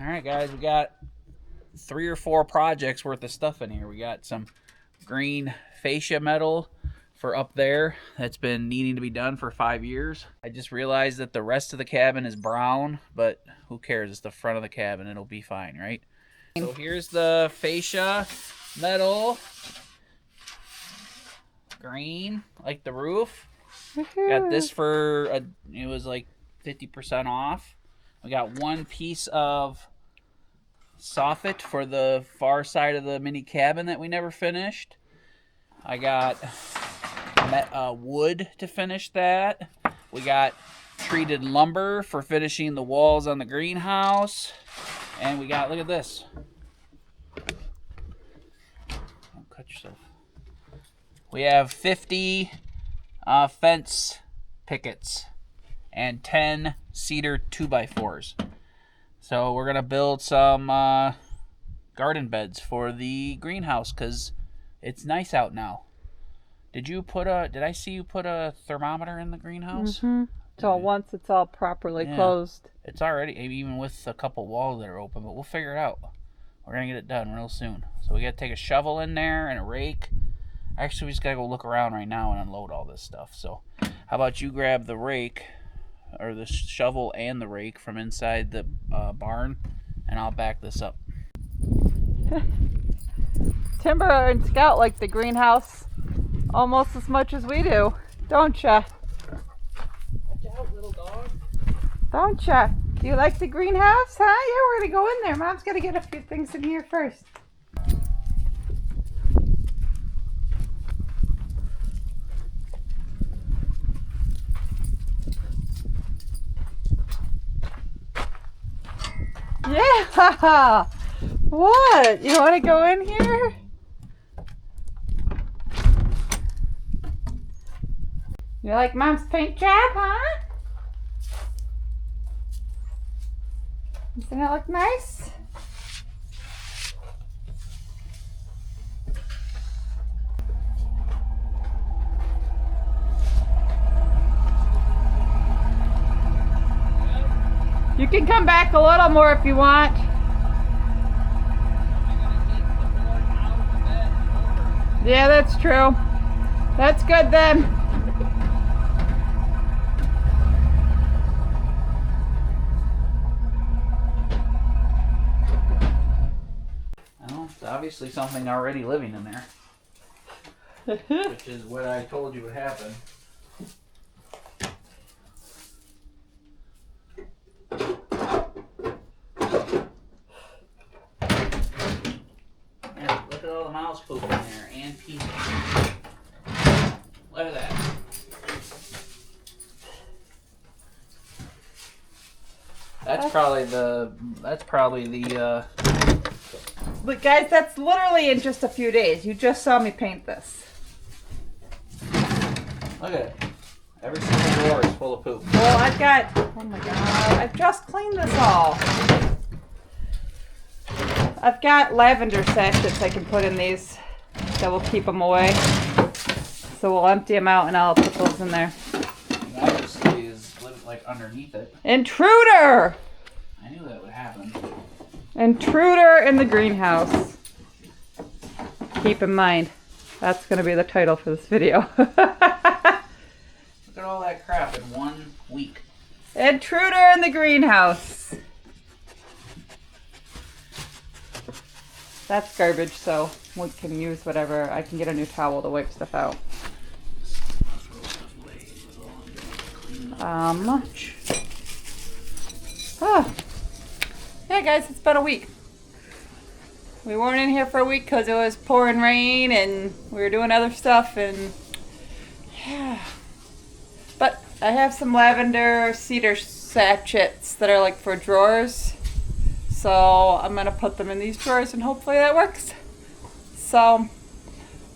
All right, guys, we got 3 or 4 projects worth of stuff in here. We got some green fascia metal for up there that's been needing to be done for 5 years. I just realized that the rest of the cabin is brown, but who cares? It's the front of the cabin. It'll be fine, right? So here's the fascia metal. Green, like the roof. Got this for, it was like 50% off. We got 1 piece of soffit for the far side of the mini cabin that we never finished. I got wood to finish that. We got treated lumber for finishing the walls on the greenhouse. And we got, look at this. Don't cut yourself. We have 50 fence pickets and 10 cedar 2x4s. So we're gonna build some garden beds for the greenhouse because it's nice out now. Did I see you put a thermometer in the greenhouse? Mm-hmm. So once it's all properly closed. It's already, even with a couple walls that are open, but we'll figure it out. We're gonna get it done real soon. So we gotta take a shovel in there and a rake. Actually, we just gotta go look around right now and unload all this stuff. So how about you grab the rake, or the shovel and the rake from inside the barn, and I'll back this up. Timber and Scout like the greenhouse almost as much as we do, don't ya? Watch out, little dog. Don't ya? Do you like the greenhouse, huh? Yeah, we're gonna go in there. Mom's gotta get a few things in here first. Yeah! What? You want to go in here? You like Mom's paint job, huh? Doesn't it look nice? You can come back a little more if you want. Yeah, that's true. That's good then. Well, it's obviously something already living in there. Which is what I told you would happen. Look at all the mouse poop in there and pee. Look at that. That's probably the But guys, that's literally in just a few days. You just saw me paint this. look at it. Every single drawer is full of poop. Well, I've got, oh my god, I've just cleaned this all. I've got lavender sachets I can put in these that will keep them away. So we'll empty them out and I'll put those in there. Obviously is like underneath it. Intruder! I knew that would happen. Intruder in the greenhouse. Keep in mind, that's going to be the title for this video. Look at all that crap in 1 week. Intruder in the greenhouse. That's garbage, so we can use whatever. I can get a new towel to wipe stuff out. Yeah, guys, it's been a week. We weren't in here for a week because it was pouring rain and we were doing other stuff, and yeah. But I have some lavender cedar sachets that are like for drawers. So I'm going to put them in these drawers and hopefully that works. So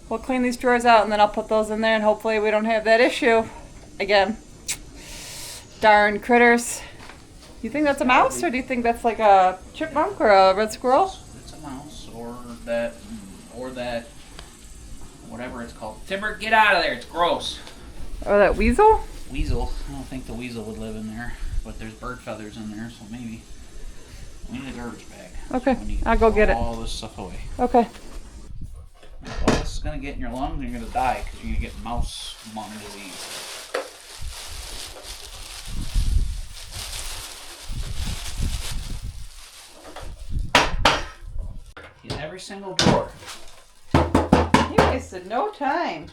we'll clean these drawers out and then I'll put those in there and hopefully we don't have that issue again. Darn critters. You think that's a mouse or do you think that's like a chipmunk or a red squirrel? It's a mouse or that, whatever it's called. Timber, get out of there. It's gross. Or that weasel? Weasel. I don't think the weasel would live in there, but there's bird feathers in there, so maybe. We need a garbage bag. Okay, We need I'll go get it. all this stuff away. Okay. All this is gonna get in your lungs and you're gonna die because you're gonna get mouse lung disease. In every single drawer. You wasted no time.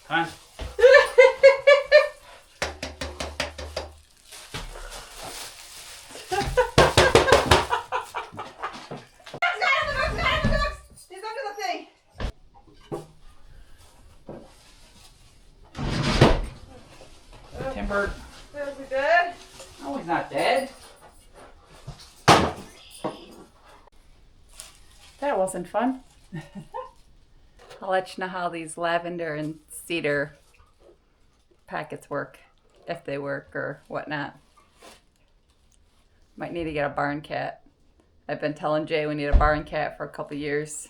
Come on. He's under the thing. Timber. Is he dead? No, he's not dead. That wasn't fun. I'll let you know how these lavender and cedar packets work, if they work or whatnot. Might need to get a barn cat. I've been telling Jay we need a barn cat for a couple years.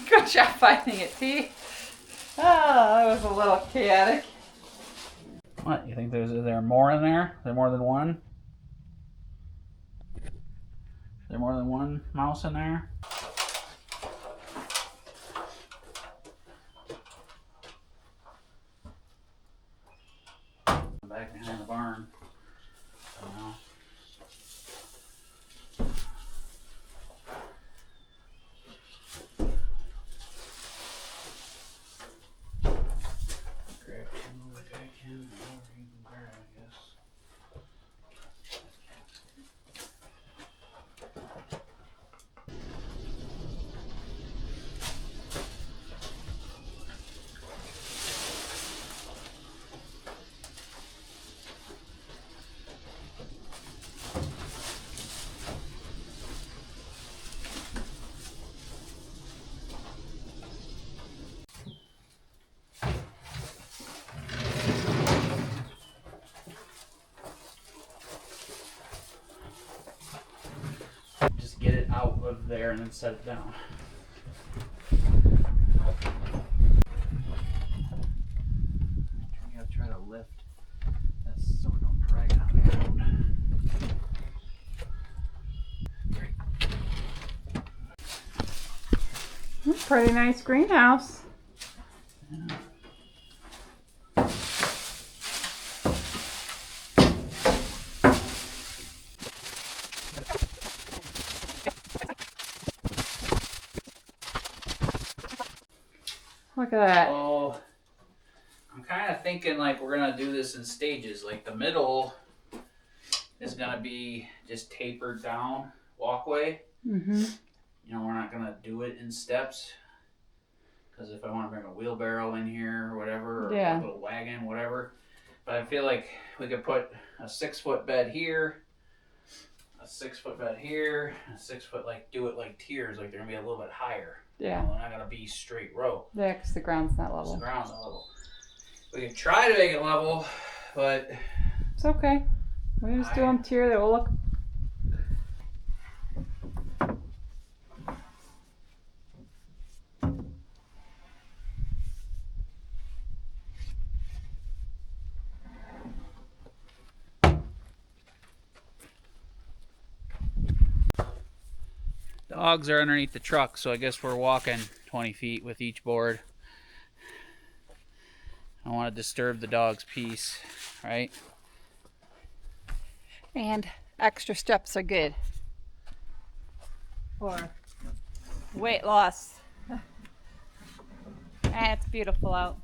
Good job finding it, T. Oh, that was a little chaotic. What? You think is there more in there? Is there more than one? Is there more than one mouse in there? Back behind the barn. I don't know. Grab two if I can, whatever you can grab, I guess. Just get it out of there and then set it down. You gotta try to lift this so we don't drag it on the ground. Pretty nice greenhouse. Yeah. Look at that. So I'm kind of thinking like we're gonna do this in stages. Like the middle is gonna be just tapered down walkway. Mm-hmm. You know, we're not gonna do it in steps because if I want to bring a wheelbarrow in here or whatever, or Yeah. a little wagon, whatever. But I feel like we could put a 6-foot bed here, a 6-foot bed here, a 6-foot, like do it like tiers, like they're gonna be a little bit higher. Yeah. You know, they're not gonna be straight row. Yeah, because the ground's not The level. ground's not level. We could try to make it level, but It's okay. We just do them tier. They will look. dogs are underneath the truck, so I guess we're walking 20 feet with each board. I don't want to disturb the dog's peace, right? And extra steps are good for weight loss. And it's beautiful out.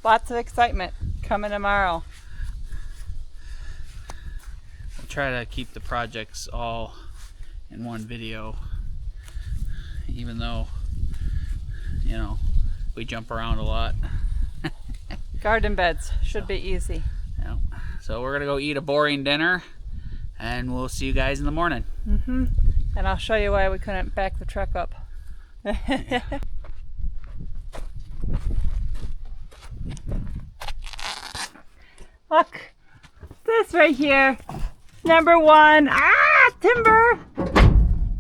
Lots of excitement coming tomorrow. We'll try to keep the projects all in one video, even though, you know, we jump around a lot. Garden beds should be easy. Yeah. So we're gonna go eat a boring dinner, and we'll see you guys in the morning. And I'll show you why we couldn't back the truck up. Yeah. Look, this right here, number one. Ah, timber!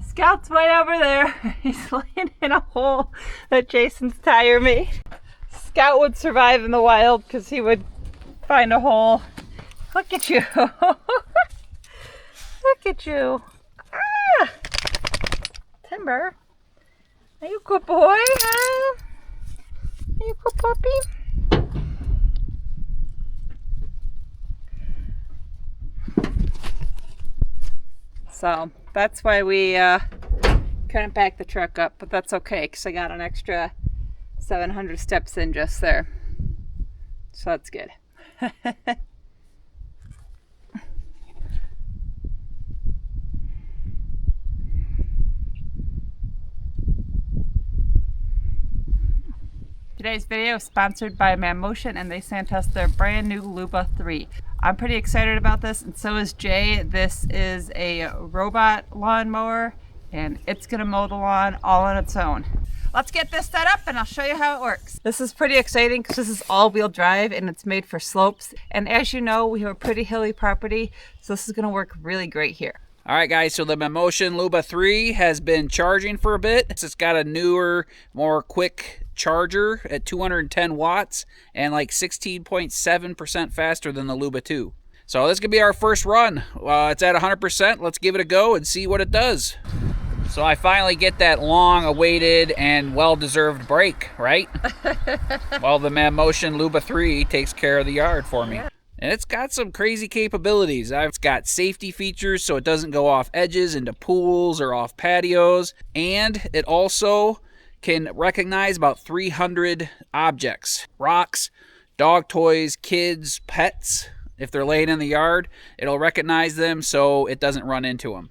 Scout's way over there. He's laying in a hole that Jason's tire made. Scout would survive in the wild because he would find a hole. Look at you. Look at you. Ah! Timber, are you a good boy? Huh? Are you a good puppy? So that's why we couldn't back the truck up, but that's okay because I got an extra 700 steps in just there. So that's good. Today's video is sponsored by Mammotion, and they sent us their brand new LUBA 3. I'm pretty excited about this, and so is Jay. This is a robot lawnmower, and it's gonna mow the lawn all on its own. Let's get this set up and I'll show you how it works. This is pretty exciting because this is all-wheel drive and it's made for slopes. And as you know, we have a pretty hilly property, so this is gonna work really great here. All right, guys, so the Mammotion LUBA 3 has been charging for a bit. It's got a newer, more quick charger at 210 watts and like 16.7% faster than the LUBA 2. So this could be our first run. It's at 100%. Let's give it a go and see what it does. So I finally get that long-awaited and well-deserved break, right? Well, the Mammotion LUBA 3 takes care of the yard for me. And it's got some crazy capabilities. It's got safety features so it doesn't go off edges into pools or off patios. And it also can recognize about 300 objects. Rocks, dog toys, kids, pets. If they're laying in the yard, it'll recognize them so it doesn't run into them.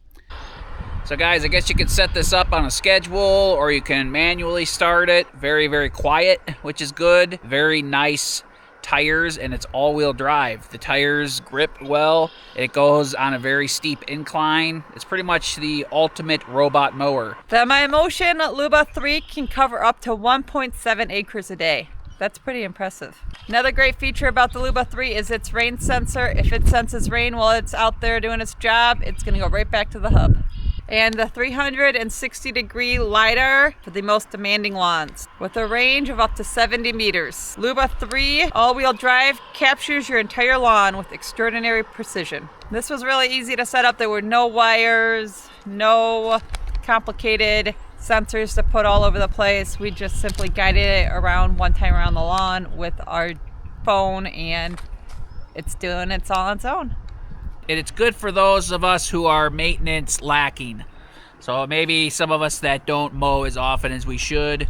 So guys, I guess you could set this up on a schedule or you can manually start it. Very, very quiet, which is good. Very nice tires, and it's all-wheel drive. The tires grip well. It goes on a very steep incline. It's pretty much the ultimate robot mower. The Mammotion LUBA 3 can cover up to 1.7 acres a day. That's pretty impressive. Another great feature about the LUBA 3 is its rain sensor. If it senses rain while it's out there doing its job, it's gonna go right back to the hub. And the 360-degree LiDAR for the most demanding lawns with a range of up to 70 meters. LUBA 3 all-wheel drive captures your entire lawn with extraordinary precision. This was really easy to set up. There were no wires, no complicated sensors to put all over the place. We just simply guided it around one time around the lawn with our phone, and it's doing it all on its own. And it's good for those of us who are maintenance lacking. So maybe some of us that don't mow as often as we should.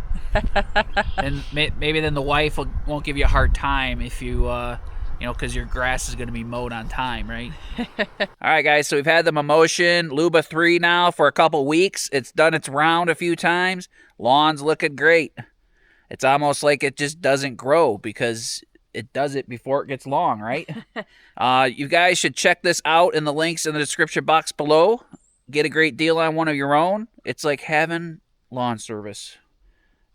And maybe then the wife won't give you a hard time if you, because your grass is going to be mowed on time, right? All right, guys, so we've had the Mammotion LUBA 3 now for a couple weeks. It's done its round a few times. Lawn's looking great. It's almost like it just doesn't grow because it does it before it gets long, right? You guys should check this out in the links in the description box below. Get a great deal on one of your own. It's like having lawn service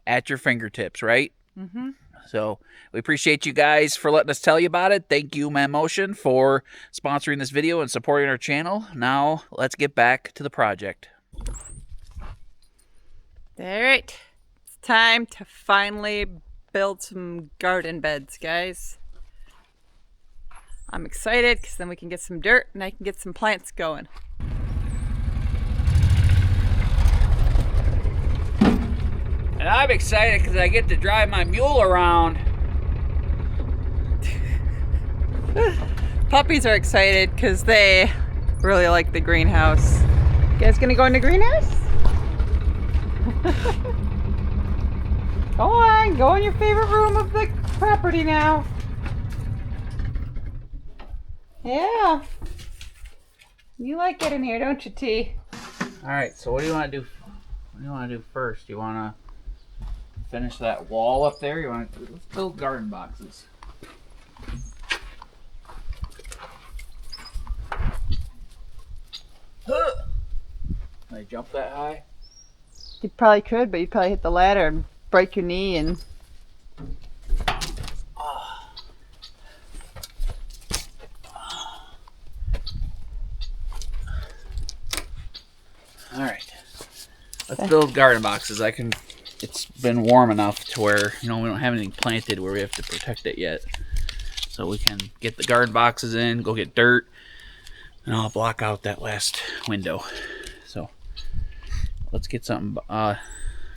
at your fingertips, right? Mm-hmm. So we appreciate you guys for letting us tell you about it. Thank you, Mammotion, for sponsoring this video and supporting our channel. Now let's get back to the project. All right, it's time to finally build some garden beds, guys. I'm excited because then we can get some dirt and I can get some plants going. And I'm excited because I get to drive my mule around. Puppies are excited because they really like the greenhouse. You guys gonna go in the greenhouse? Go on, go in your favorite room of the property now. Yeah. You like it in here, don't you, T? All right, so what do you want to do? What do you want to do first? You want to finish that wall up there? You want to let's build garden boxes. Can I jump that high? You probably could, but you'd probably hit the ladder and break your knee and... All right, let's build garden boxes. It's been warm enough to where, you know, we don't have anything planted where we have to protect it yet. So we can get the garden boxes in, go get dirt, and I'll block out that last window. So let's get something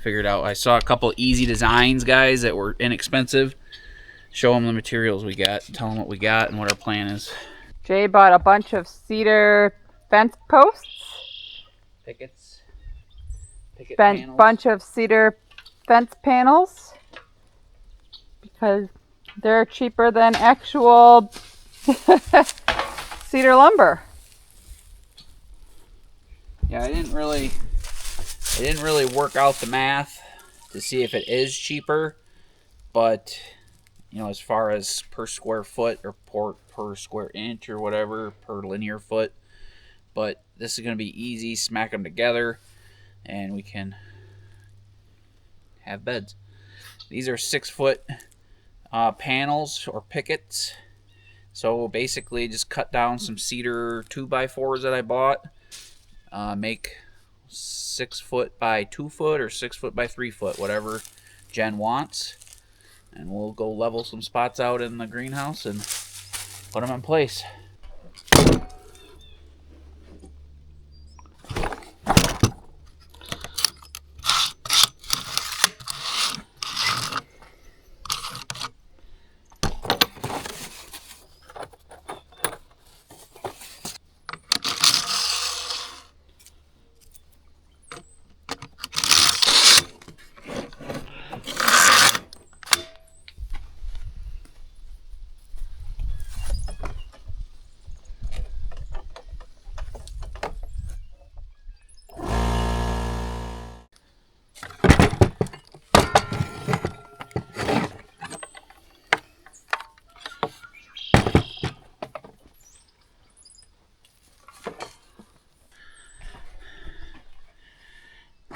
figured out. I saw a couple easy designs, guys, that were inexpensive. Show them the materials we got, tell them what we got and what our plan is. Jay bought a bunch of cedar fence posts. Picket panels. Bunch of cedar fence panels because they're cheaper than actual cedar lumber. Yeah, I didn't really work out the math to see if it is cheaper, but you know, as far as per square foot or per square inch or whatever, per linear foot, but this is going to be easy. Smack them together and we can have beds. These are 6-foot panels or pickets. So basically just cut down some cedar 2x4s that I bought. Make 6 foot by 2 foot or 6 foot by 3 foot, whatever Jen wants. And we'll go level some spots out in the greenhouse and put them in place.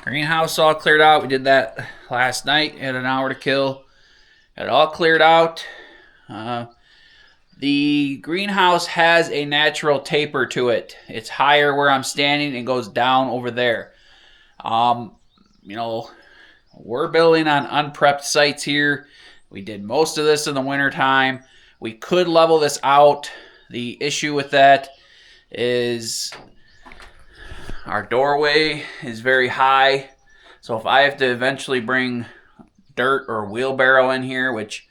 Greenhouse all cleared out. We did that last night. Had an hour to kill. Got it all cleared out. The greenhouse has a natural taper to it. It's higher where I'm standing and goes down over there. You know, we're building on unprepped sites here. We did most of this in the wintertime. We could level this out. The issue with that is our doorway is very high. So if I have to eventually bring dirt or wheelbarrow in here, which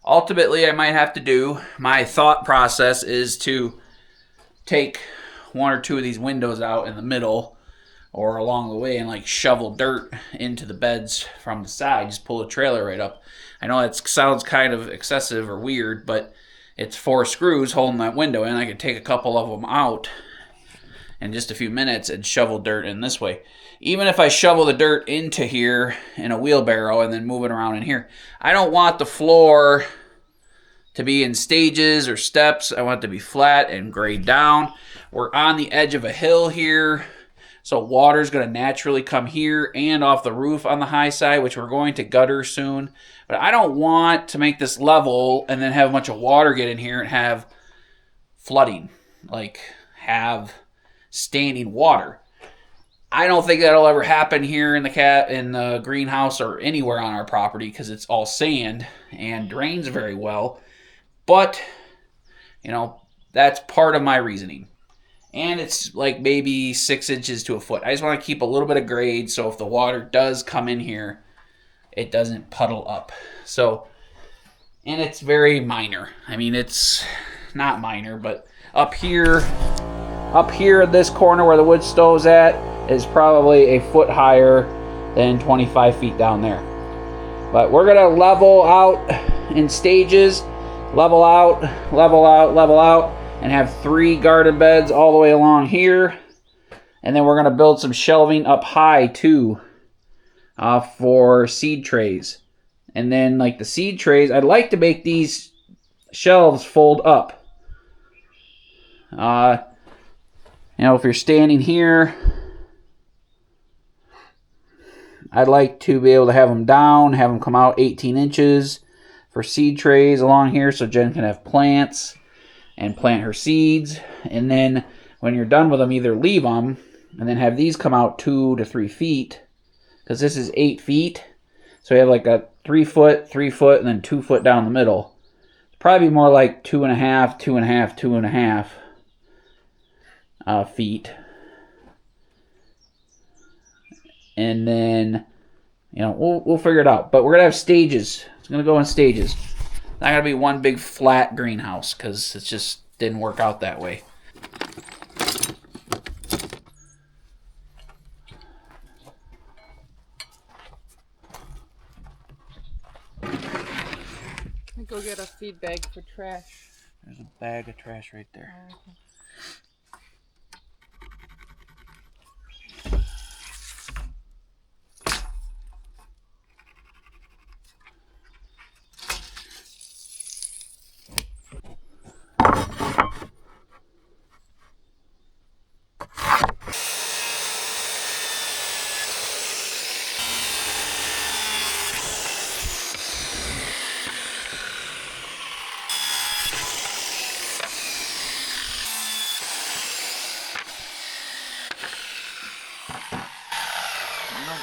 ultimately I might have to do, my thought process is to take 1 or 2 of these windows out in the middle or along the way and like shovel dirt into the beds from the side. Just pull the trailer right up. I know that sounds kind of excessive or weird, but it's 4 screws holding that window in. I could take a couple of them out in just a few minutes and shovel dirt in this way. Even if I shovel the dirt into here in a wheelbarrow and then move it around in here, I don't want the floor to be in stages or steps. I want it to be flat and grade down. We're on the edge of a hill here, so water's going to naturally come here and off the roof on the high side, which we're going to gutter soon. But I don't want to make this level and then have a bunch of water get in here and have flooding, like have standing water. I don't think that'll ever happen here in the greenhouse or anywhere on our property because it's all sand and drains very well. But, you know, that's part of my reasoning. And it's like maybe 6 inches to a foot. I just want to keep a little bit of grade so if the water does come in here, it doesn't puddle up. So, and it's very minor. I mean, it's not minor, but up here in this corner where the wood stove's at is probably a foot higher than 25 feet down there. But we're gonna level out in stages, level out, level out, level out, and have 3 garden beds all the way along here. And then we're gonna build some shelving up high too for seed trays. And then like the seed trays, I'd like to make these shelves fold up. You know, if you're standing here, I'd like to be able to have them down, have them come out 18 inches for seed trays along here so Jen can have plants and plant her seeds. And then when you're done with them, either leave them and then have these come out 2 to 3 feet, because this is 8 feet. So we have like a 3 foot, 3 foot, and then 2 foot down the middle. Probably more like 2.5, 2.5, 2.5 feet. And then, you know, we'll figure it out. But we're gonna have stages. It's gonna go in stages. Not gonna be one big flat greenhouse because it just didn't work out that way. Go get a feed bag for trash. There's a bag of trash right there. Okay.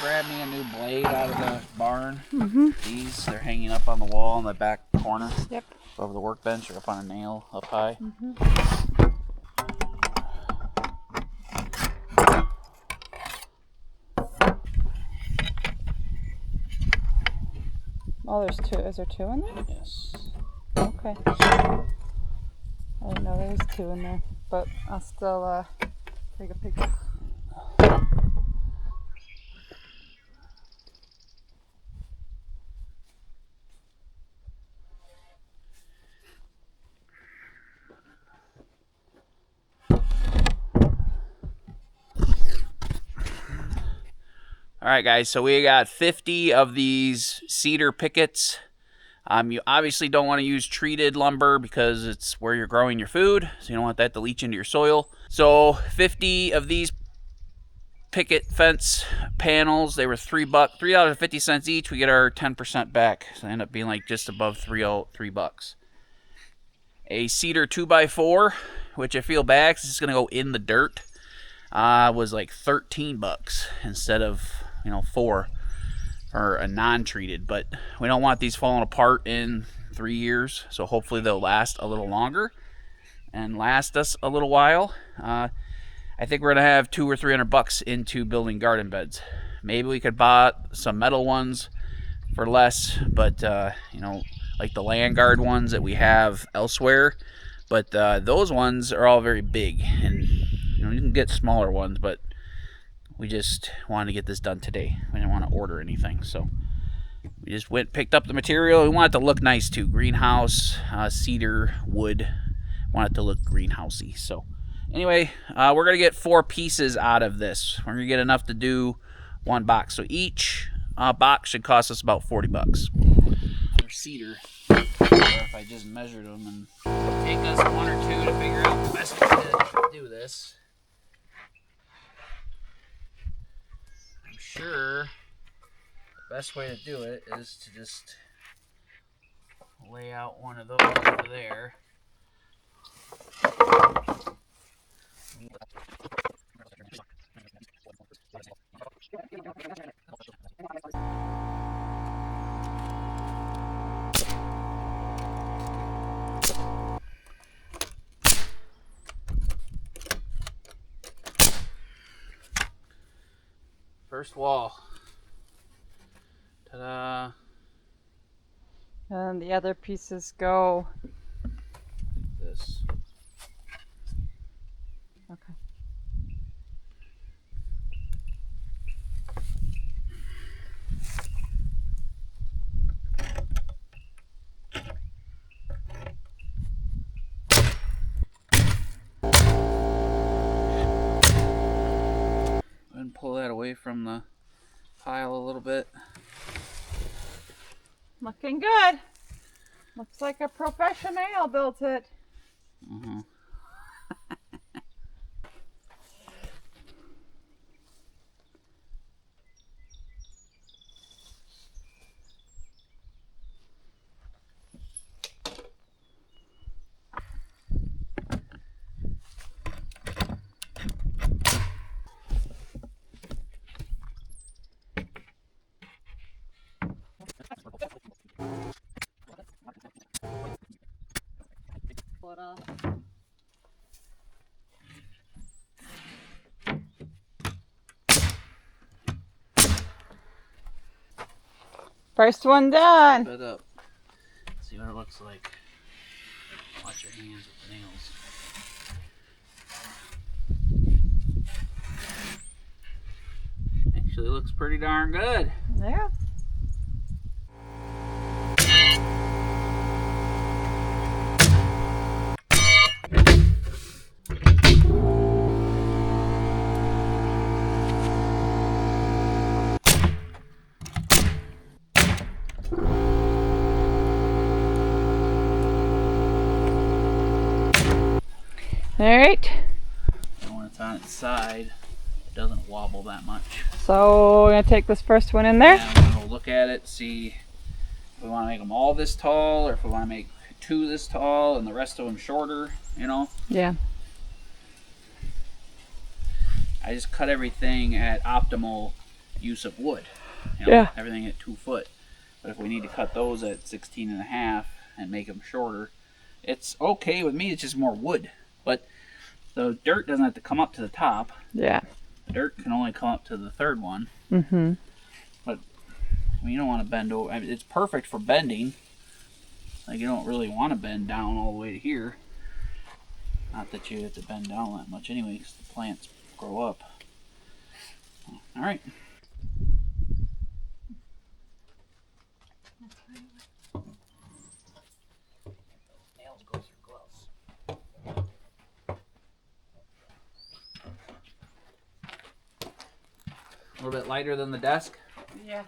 Grab me a new blade out of the barn. Mm-hmm. These, they're hanging up on the wall in the back corner. Yep. Over the workbench or up on a nail up high. Mm-hmm. Oh, there's 2. Is there 2 in there? Yes. Okay. I didn't know there was 2 in there, but I'll still take a picture. All right, guys, so we got 50 of these cedar pickets. You obviously don't want to use treated lumber because it's where you're growing your food, so you don't want that to leach into your soil. So 50 of these picket fence panels, they were $3.50 each. We get our 10% back, so they end up being like just above $3. A cedar 2x4, which I feel bad because it's going to go in the dirt, was like $13 instead of, you know, $4 for a non-treated. But we don't want these falling apart in 3 years, so hopefully they'll last a little longer and last us a little while. I think we're gonna have $200 or $300 into building garden beds. Maybe we could buy some metal ones for less, but you know, like the land guard ones that we have elsewhere. But those ones are all very big, and you know, you can get smaller ones, but we just wanted to get this done today. We didn't want to order anything, so we just went, picked up the material. We want it to look nice too. Greenhouse, cedar, wood. Want it to look greenhousey. So anyway, we're gonna get 4 pieces out of this. We're gonna get enough to do 1 box. So each box should cost us about $40. For cedar, or if I just measured them, and take us 1 or 2 to figure out the best way to do this. I'm sure the best way to do it is to just lay out one of those over there. First wall. Ta-da. And the other pieces go. This. Okay. away from the pile a little bit. Looking good. Looks like a professional built it. Mm-hmm. First one done. Put it up. See what it looks like. Watch your hands with the nails. Actually looks pretty darn good. Yeah. All right. And when it's on its side, it doesn't wobble that much. So we're gonna take this first one in there. And we'll look at it, see if we want to make them all this tall, or if we want to make 2 this tall and the rest of them shorter. You know. Yeah. I just cut everything at optimal use of wood. You know, Yeah. Everything at 2 foot. But if we need to cut those at 16.5 and make them shorter, it's okay with me. It's just more wood. But the dirt doesn't have to come up to the top. Yeah. The dirt can only come up to the third one. Mm-hmm. But I mean, you don't want to bend over. I mean, it's perfect for bending. Like, you don't really want to bend down all the way to here. Not that you have to bend down that much anyway, because the plants grow up. All right. Nails go through gloves. A little bit lighter than the desk. Yeah.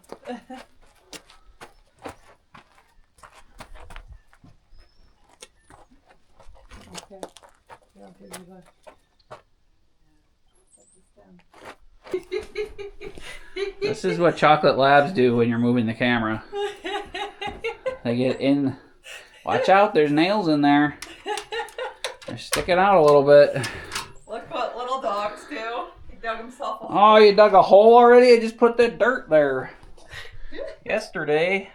Okay. I'll give you the... This is what chocolate labs do when you're moving the camera. They get in. Watch out, there's nails in there. They're sticking out a little bit. Look what little dogs do. He dug himself a hole. Oh, you dug a hole already? I just put the dirt there yesterday.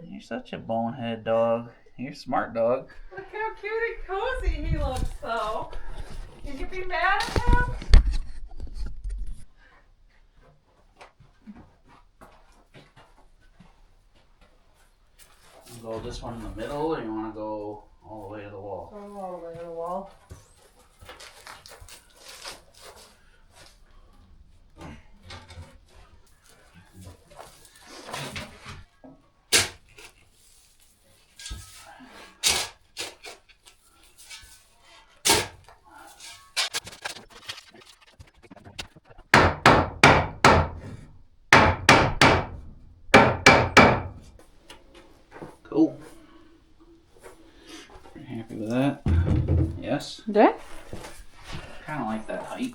You're such a bonehead dog. You're a smart dog. Look how cute and cozy he looks, though. Can you be mad at him? Go this one in the middle, or you want to go all the way to the wall? Go all the way to the wall. Cool. Pretty happy with that. Yes. Yeah? Kind of like that height.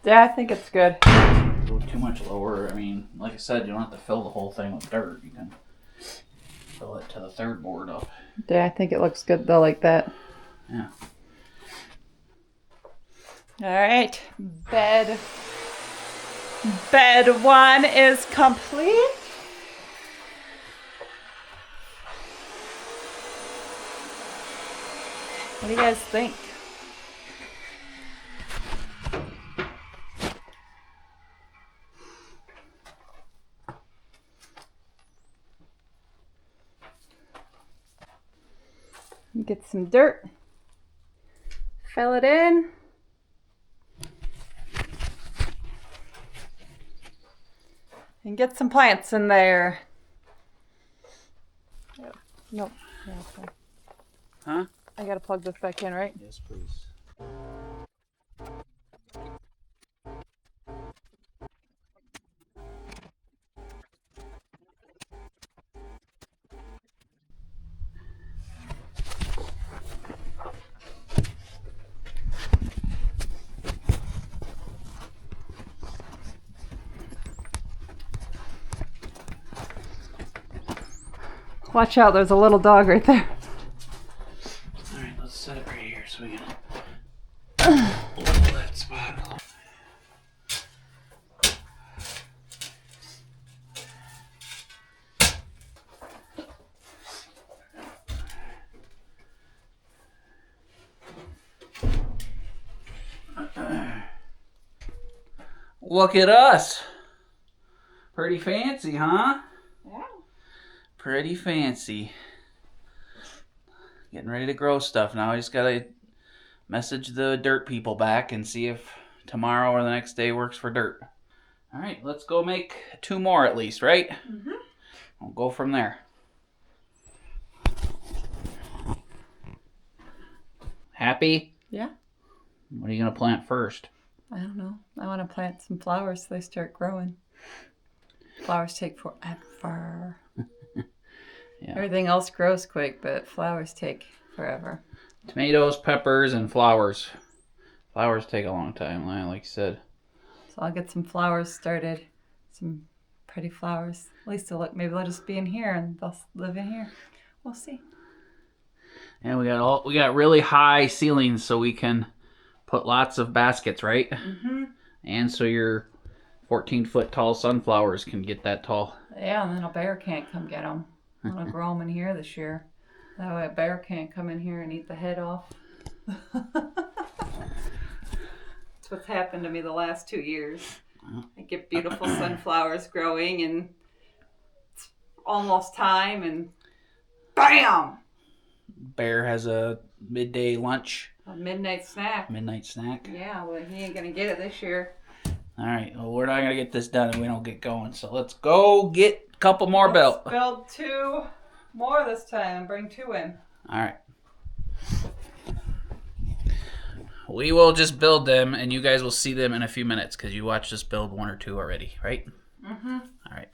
Yeah, I think it's good. Go too much lower. I mean, like I said, you don't have to fill the whole thing with dirt. You can fill it to the third board up. Yeah, I think it looks good though, like that. Yeah. All right, bed 1 is complete. What do you guys think? Get some dirt, fill it in. And get some plants in there. Nope. Yeah, okay. Huh? I gotta plug this back in, right? Yes, please. Watch out, there's a little dog right there. Alright, let's set it right here so we can blow that spot off. Look at us. Pretty fancy, huh? Yeah. Pretty fancy. Getting ready to grow stuff now. I just gotta message the dirt people back and see if tomorrow or the next day works for dirt. All right, let's go make 2 more at least, right? Mm-hmm. We'll go from there. Happy? Yeah. What are you gonna plant first? I don't know. I want to plant some flowers so they start growing. Flowers take forever. Yeah. Everything else grows quick, but flowers take forever. Tomatoes, peppers, and flowers. Flowers take a long time, like you said. So I'll get some flowers started. Some pretty flowers. At least maybe they'll just be in here and they'll live in here. We'll see. And we got really high ceilings so we can put lots of baskets, right? Mm-hmm. And so your 14-foot tall sunflowers can get that tall. Yeah, and then a bear can't come get them. I'm going to grow them in here this year. That way a bear can't come in here and eat the head off. That's what's happened to me the last 2 years. I get beautiful sunflowers growing and it's almost time and BAM! Bear has a midday lunch. A midnight snack. Midnight snack. Yeah, well, he ain't going to get it this year. All right, well, we're not going to get this done if we don't get going. So let's go get a couple more built. Build 2 more this time and bring 2 in. All right. We will just build them, and you guys will see them in a few minutes because you watched us build 1 or 2 already, right? Mm-hmm. All right.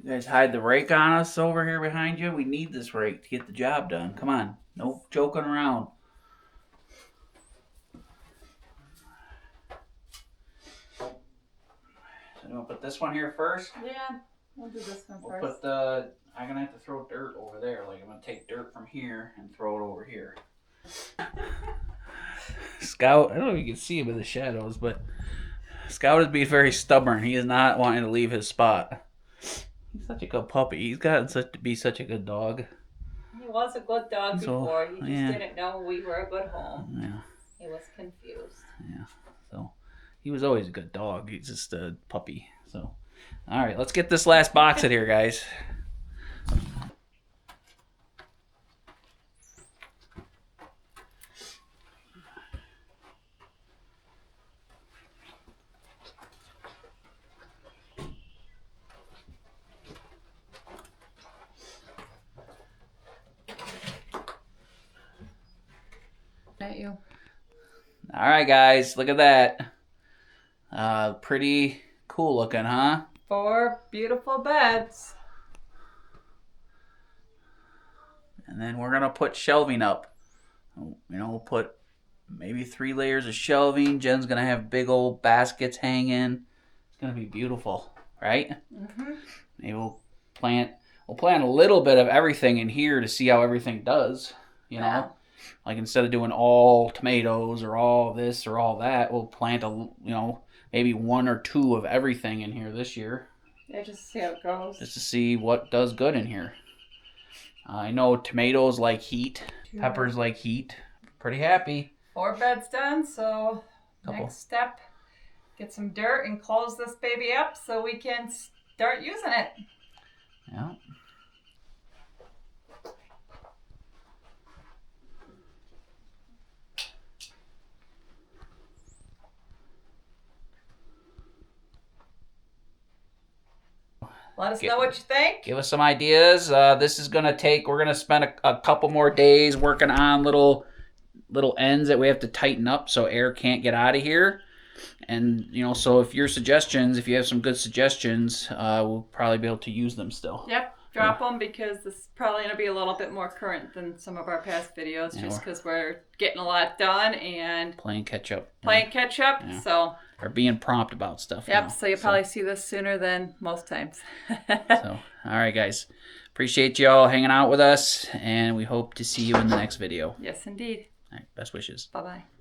You guys hide the rake on us over here behind you. We need this rake to get the job done. Come on. No joking around. So you want to put this one here first? Yeah, we'll do this one We'll first. put I'm going to have to throw dirt over there. Like, I'm going to take dirt from here and throw it over here. Scout, I don't know if you can see him in the shadows, but Scout is being very stubborn. He is not wanting to leave his spot. He's such a good puppy. He's gotten to be such a good dog. He was a good dog before. He just yeah. didn't know we were a good home. Yeah. He was confused. Yeah. So he was always a good dog. He's just a puppy. So, all right, let's get this last box in here, guys. At you. All right, guys, look at that. Pretty cool looking, huh? 4 beautiful beds. And then we're gonna put shelving up. You know, we'll put maybe 3 layers of shelving. Jen's gonna have big old baskets hanging. It's gonna be beautiful, right? Mm-hmm. Maybe we'll plant a little bit of everything in here to see how everything does. You know, like instead of doing all tomatoes or all this or all that, we'll plant maybe 1 or 2 of everything in here this year. Yeah, just to see how it goes. Just to see what does good in here. I know tomatoes like heat, peppers like heat. Pretty happy. 4 beds done, so next step, get some dirt and close this baby up so we can start using it. Yeah. Let us know what you think. Give us some ideas. This is going to take, we're going to spend a couple more days working on little ends that we have to tighten up so air can't get out of here. And, so if you have some good suggestions, we'll probably be able to use them still. Yep. drop them because this is probably going to be a little bit more current than some of our past videos, Yeah, just because we're getting a lot done and playing catch up. Yeah. So. Or being prompt about stuff. Yep. Now. So you'll probably see this sooner than most times. So, all right, guys. Appreciate you all hanging out with us, and we hope to see you in the next video. Yes, indeed. All right, best wishes. Bye-bye.